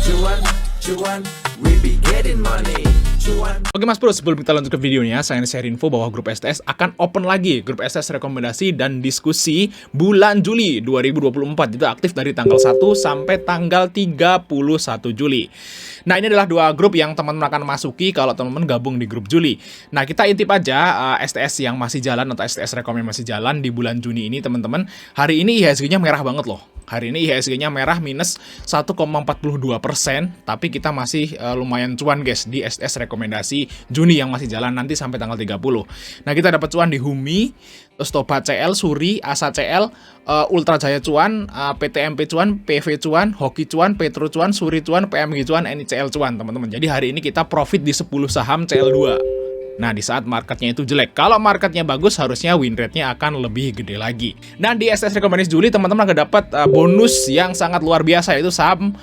Cuan, cuan, we be getting money. Cuan. Oke Mas Bro, sebelum kita lanjut ke videonya, saya ingin share info bahwa grup STS akan open lagi. Grup STS rekomendasi dan diskusi bulan Juli 2024. Itu aktif dari tanggal 1 sampai tanggal 31 Juli. Nah, ini adalah dua grup yang teman-teman akan masuki kalau teman-teman gabung di grup Juli. Nah, kita intip aja STS yang masih jalan atau STS rekomend masih jalan di bulan Juni ini, teman-teman. Hari ini IHSG-nya merah banget loh. Hari ini IHSG-nya merah minus 1,42%, tapi kita masih lumayan cuan guys di STS rekomendasi Juni yang masih jalan nanti sampai tanggal 30. Nah, kita dapat cuan di Humi, terus Toba CL, Suri, Asa CL, Ultra Jaya cuan, PTMP cuan, PV cuan, Hoki cuan, Petro cuan, Suri cuan, PMG cuan, NICL cuan, teman-teman. Jadi hari ini kita profit di 10 saham CL2. Nah, di saat marketnya itu jelek. Kalau marketnya bagus, harusnya win rate-nya akan lebih gede lagi. Dan di STS rekomendasi Juli, teman-teman akan dapat bonus yang sangat luar biasa, yaitu saham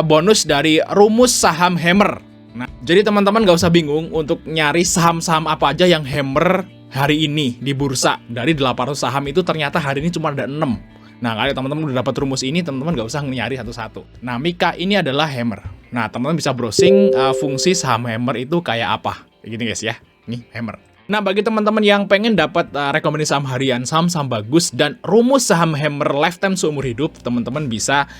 bonus dari rumus saham Hammer. Nah, jadi teman-teman gak usah bingung untuk nyari saham-saham apa aja yang Hammer hari ini di bursa. Dari 800 saham itu ternyata hari ini cuma ada 6. Nah, kalau teman-teman udah dapat rumus ini, teman-teman gak usah nyari satu-satu. Nah, Mika ini adalah Hammer. Nah, teman-teman bisa browsing fungsi saham Hammer itu kayak apa. Gini guys ya, nih Hammer. Nah, bagi teman-teman yang pengen dapat rekomendasi saham harian, saham-saham bagus, dan rumus saham Hammer lifetime seumur hidup, teman-teman bisa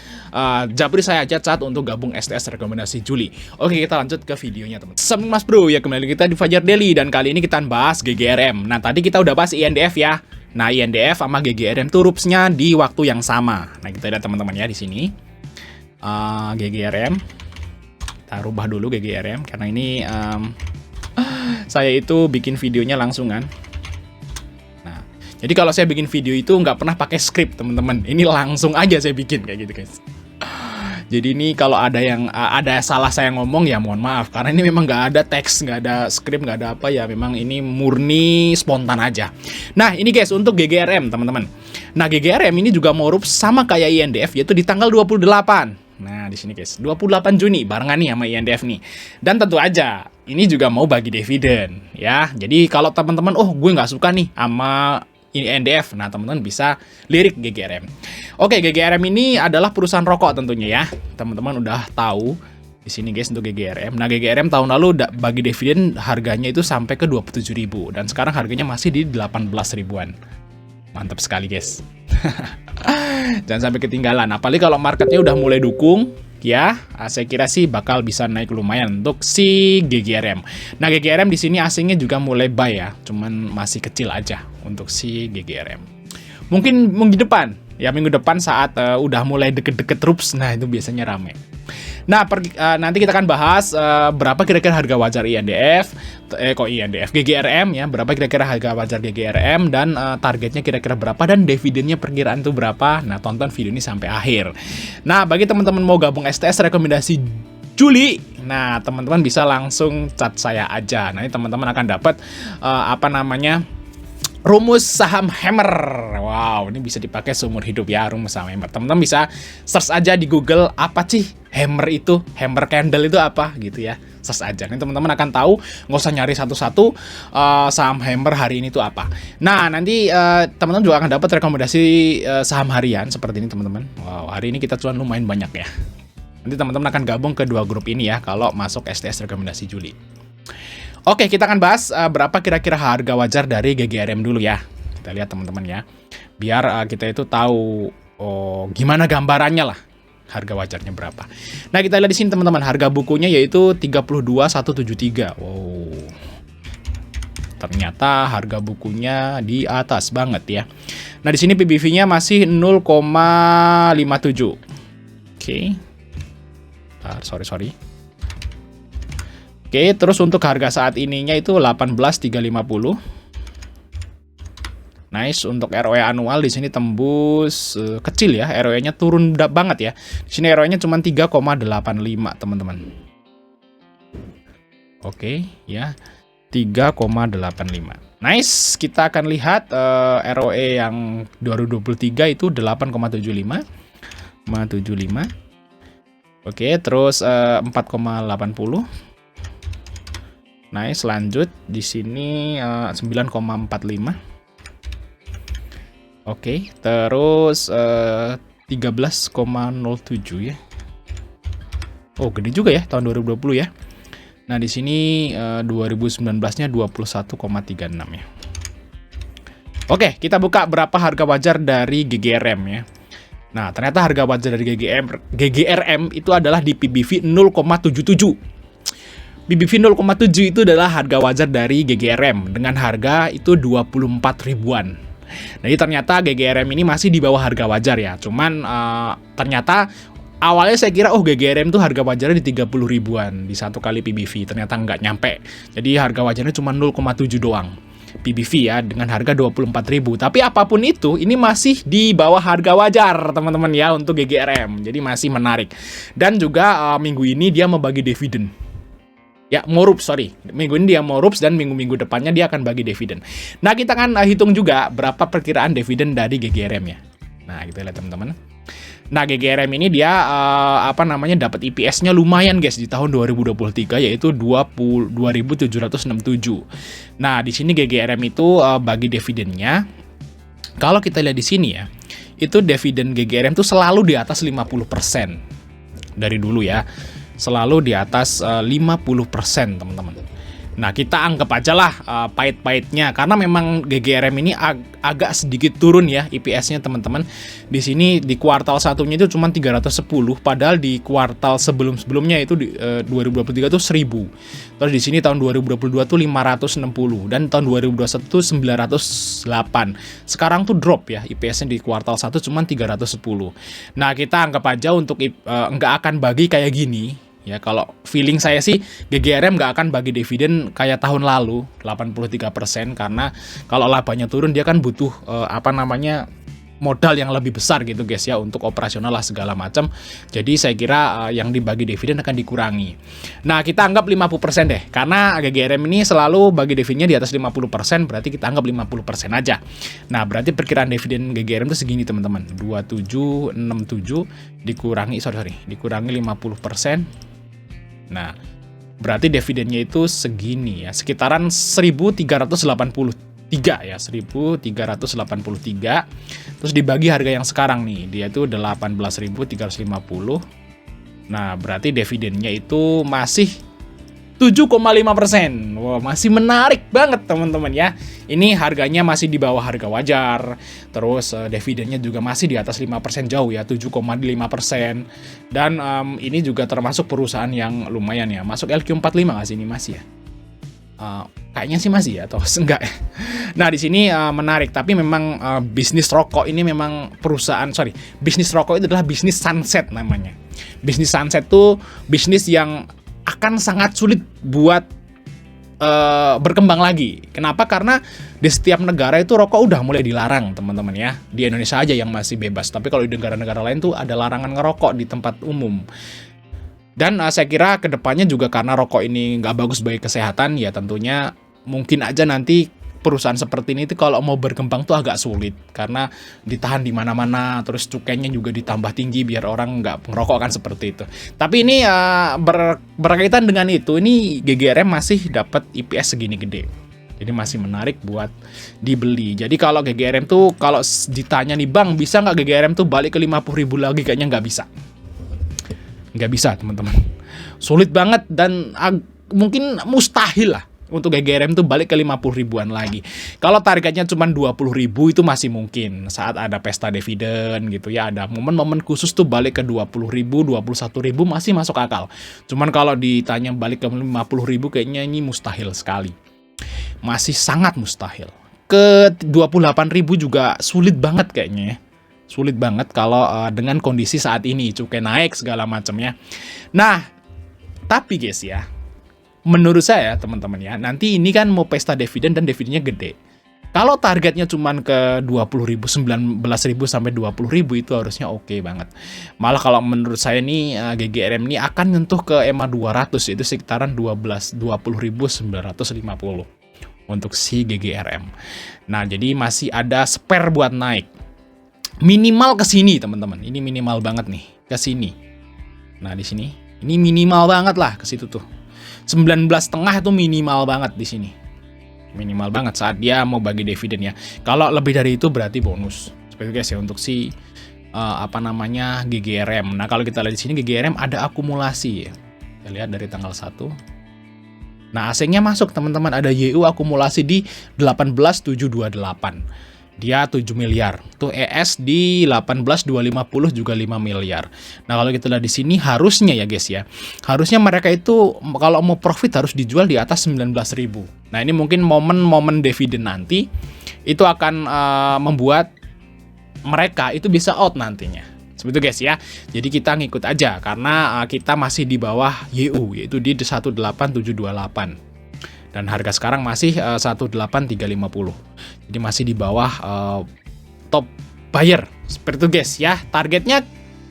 japri saya aja chat untuk gabung STS rekomendasi Juli. Oke, kita lanjut ke videonya teman. Assalamualaikum Mas Bro, ya kembali kita di Fajar Daily, dan kali ini kita bahas GGRM. Nah, tadi kita udah bahas INDF ya. Nah, INDF sama GGRM tuh rupsnya di waktu yang sama. Nah, kita lihat teman-teman ya di sini. GGRM. Kita rubah dulu GGRM karena ini saya itu bikin videonya langsung kan. Nah, jadi kalau saya bikin video itu nggak pernah pakai skrip teman-teman. Ini langsung aja saya bikin kayak gitu guys. Jadi ini kalau ada yang ada salah saya ngomong ya mohon maaf, karena ini memang nggak ada teks, nggak ada skrip, nggak ada apa ya, memang ini murni spontan aja. Nah, ini guys untuk GGRM teman-teman. Nah, GGRM ini juga mau rup sama kayak INDF, yaitu di tanggal 28. Nah, di sini guys, 28 Juni barengan nih sama INDF nih. Dan tentu aja ini juga mau bagi dividen ya. Jadi kalau teman-teman gue nggak suka nih sama INDF, nah teman-teman bisa lirik GGRM. Oke, GGRM ini adalah perusahaan rokok tentunya ya. Teman-teman udah tahu di sini guys untuk GGRM. Nah, GGRM tahun lalu bagi dividen harganya itu sampai ke 27.000 dan sekarang harganya masih di 18 ribuan. Mantap sekali guys. Jangan sampai ketinggalan. Apalagi kalau marketnya udah mulai dukung, ya, saya kira sih bakal bisa naik lumayan untuk si GGRM. Nah, GGRM di sini asingnya juga mulai buy ya, cuman masih kecil aja untuk si GGRM. Mungkin minggu depan saat udah mulai deket-deket rups, nah itu biasanya rame. Nah, nanti kita akan bahas berapa kira-kira harga wajar INDF, GGRM ya, berapa kira-kira harga wajar GGRM dan targetnya kira-kira berapa dan dividennya perkiraan itu berapa. Nah, tonton video ini sampai akhir. Nah, bagi teman-teman mau gabung STS rekomendasi Juli, nah teman-teman bisa langsung chat saya aja. Nanti teman-teman akan dapat rumus saham Hammer. Wow, ini bisa dipakai seumur hidup ya, rumus saham Hammer. Teman-teman bisa search aja di Google apa sih Hammer itu, Hammer candle itu apa gitu ya. Search aja. Nanti teman-teman akan tahu, nggak usah nyari satu-satu saham Hammer hari ini itu apa. Nah, nanti teman-teman juga akan dapat rekomendasi saham harian seperti ini teman-teman. Wow, hari ini kita cuan lumayan banyak ya. Nanti teman-teman akan gabung ke dua grup ini ya kalau masuk STS rekomendasi Juli. Oke, kita akan bahas berapa kira-kira harga wajar dari GGRM dulu ya. Kita lihat teman-teman ya. Biar kita itu tahu gimana gambarannya lah. Harga wajarnya berapa. Nah, kita lihat di sini teman-teman, harga bukunya yaitu 32.173. Wow. Ternyata harga bukunya di atas banget ya. Nah, di sini PBV-nya masih 0,57. Oke. Sorry. Oke, terus untuk harga saat ininya itu 18.350. Nice, untuk ROE anual di sini tembus kecil ya, ROE-nya turun banget ya. Di sini ROE-nya cuma 3,85, teman-teman. Oke, ya. 3,85. Nice, kita akan lihat ROE yang 2023 itu 8,75. Oke, terus 4,80. Nice, lanjut di sini 9,45. Oke, terus 13,07 ya. Oh, gede juga ya tahun 2020 ya. Nah, di sini 2019-nya 21,36 ya. Oke, kita buka berapa harga wajar dari GGRM ya. Nah, ternyata harga wajar dari GGRM itu adalah di PBV 0,77. PBV 0,7 itu adalah harga wajar dari GGRM dengan harga itu 24 ribuan. Jadi ternyata GGRM ini masih di bawah harga wajar ya. Cuman ternyata awalnya saya kira GGRM tuh harga wajarnya di 30 ribuan di satu kali PBV. Ternyata nggak nyampe. Jadi harga wajarnya cuma 0,7 doang. PBV ya dengan harga 24.000. Tapi apapun itu ini masih di bawah harga wajar teman-teman ya untuk GGRM. Jadi masih menarik. Dan juga minggu ini dia membagi dividen. Ya, mau rups, sorry. Minggu ini dia mau rups dan minggu-minggu depannya dia akan bagi dividen. Nah, kita kan hitung juga berapa perkiraan dividen dari GGRM ya. Nah, gitu lihat teman-teman. Nah, GGRM ini dia dapat EPS-nya lumayan guys di tahun 2023 yaitu 2.767. Nah, di sini GGRM itu bagi dividennya. Kalau kita lihat di sini ya, itu dividen GGRM itu selalu di atas 50% dari dulu ya. Selalu di atas 50% teman-teman. Nah, kita anggap aja lah pahit-pahitnya karena memang GGRM ini agak sedikit turun ya IPS-nya teman-teman. Di sini di kuartal satunya itu cuma 310 padahal di kuartal sebelum-sebelumnya itu di 2023 itu 1000. Terus di sini tahun 2022 tuh 560 dan tahun 2021 tuh 908. Sekarang tuh drop ya IPS-nya di kuartal 1 cuma 310. Nah, kita anggap aja untuk nggak akan bagi kayak gini. Ya, kalau feeling saya sih GGRM nggak akan bagi dividen kayak tahun lalu 83% karena kalau labanya turun dia kan butuh modal yang lebih besar gitu guys ya untuk operasional lah segala macam. Jadi saya kira yang dibagi dividen akan dikurangi. Nah, kita anggap 50% deh karena GGRM ini selalu bagi dividennya di atas 50%, berarti kita anggap 50% aja. Nah, berarti perkiraan dividen GGRM itu segini teman-teman. 2767 dikurangi dikurangi 50%. Nah, berarti dividennya itu segini ya, sekitaran 1.383 ya, 1.383. Terus dibagi harga yang sekarang nih, dia itu 18.350. Nah, berarti dividennya itu masih 7,5%. Wah, masih menarik banget teman-teman ya. Ini harganya masih di bawah harga wajar. Terus dividennya juga masih di atas 5% jauh ya, 7,5%. Dan ini juga termasuk perusahaan yang lumayan ya. Masuk LQ45 nggak sih ini masih ya? Kayaknya sih masih ya atau enggak. Nah, di sini menarik, tapi memang bisnis rokok ini memang bisnis rokok itu adalah bisnis sunset namanya. Bisnis sunset tuh bisnis yang akan sangat sulit buat berkembang lagi. Kenapa? Karena di setiap negara itu rokok udah mulai dilarang teman-teman ya. Di Indonesia aja yang masih bebas, tapi kalau di negara-negara lain tuh ada larangan ngerokok di tempat umum. Dan saya kira kedepannya juga karena rokok ini nggak bagus bagi kesehatan, ya tentunya mungkin aja nanti perusahaan seperti ini tuh kalau mau berkembang tuh agak sulit karena ditahan di mana-mana, terus cukainya juga ditambah tinggi biar orang nggak ngerokok kan seperti itu. Tapi ini berkaitan dengan itu, ini GGRM masih dapat IPS segini gede. Jadi masih menarik buat dibeli. Jadi kalau GGRM tuh kalau ditanya nih Bang, bisa nggak GGRM tuh balik ke 50.000 lagi? Kayaknya nggak bisa. Nggak bisa teman-teman. Sulit banget dan mungkin mustahil lah untuk GGRM tuh balik ke 50 ribuan lagi. Kalau targetnya cuma 20 ribu itu masih mungkin saat ada pesta dividen gitu ya, ada momen-momen khusus tuh balik ke 20 ribu, 21 ribu masih masuk akal. Cuman kalau ditanya balik ke 50 ribu kayaknya ini mustahil sekali. Masih sangat mustahil. Ke 28 ribu juga sulit banget kayaknya ya. Sulit banget kalau dengan kondisi saat ini cukai naik segala macamnya. Nah, tapi guys ya, menurut saya teman-teman ya, nanti ini kan mau pesta dividen dan dividennya gede. Kalau targetnya cuman ke 20.000, 19.000 sampai 20.000 itu harusnya oke banget. Malah kalau menurut saya nih GGRM ini akan nyentuh ke EMA 200 itu sekitaran 20.950 untuk si GGRM. Nah, jadi masih ada spare buat naik. Minimal ke sini teman-teman. Ini minimal banget nih ke sini. Nah, di sini ini minimal banget lah ke situ tuh. 19,5 itu minimal banget di sini. Minimal banget saat dia mau bagi dividen ya. Kalau lebih dari itu berarti bonus. Seperti guys ya untuk si GGRM. Nah, kalau kita lihat di sini GGRM ada akumulasi. Kita lihat dari tanggal 1. Nah, asingnya masuk teman-teman, ada YU akumulasi di 18.728. Dia 7 miliar. Tuh ES di 18.250 juga 5 miliar. Nah, kalau kita lihat di sini harusnya ya guys ya. Harusnya mereka itu kalau mau profit harus dijual di atas 19.000. Nah, ini mungkin momen-momen dividen nanti itu akan membuat mereka itu bisa out nantinya. Seperti itu guys ya. Jadi kita ngikut aja karena kita masih di bawah YU yaitu di 18.728. Dan harga sekarang masih 18.350. Jadi masih di bawah top buyer. Seperti itu guys ya. Targetnya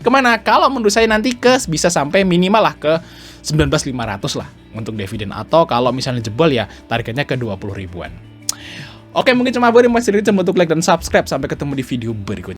kemana? Kalau menurut saya nanti bisa sampai minimal lah ke 19.500 lah untuk dividen. Atau kalau misalnya jebol ya targetnya ke 20 ribuan. Oke, mungkin cuma beri masih untuk like dan subscribe. Sampai ketemu di video berikutnya.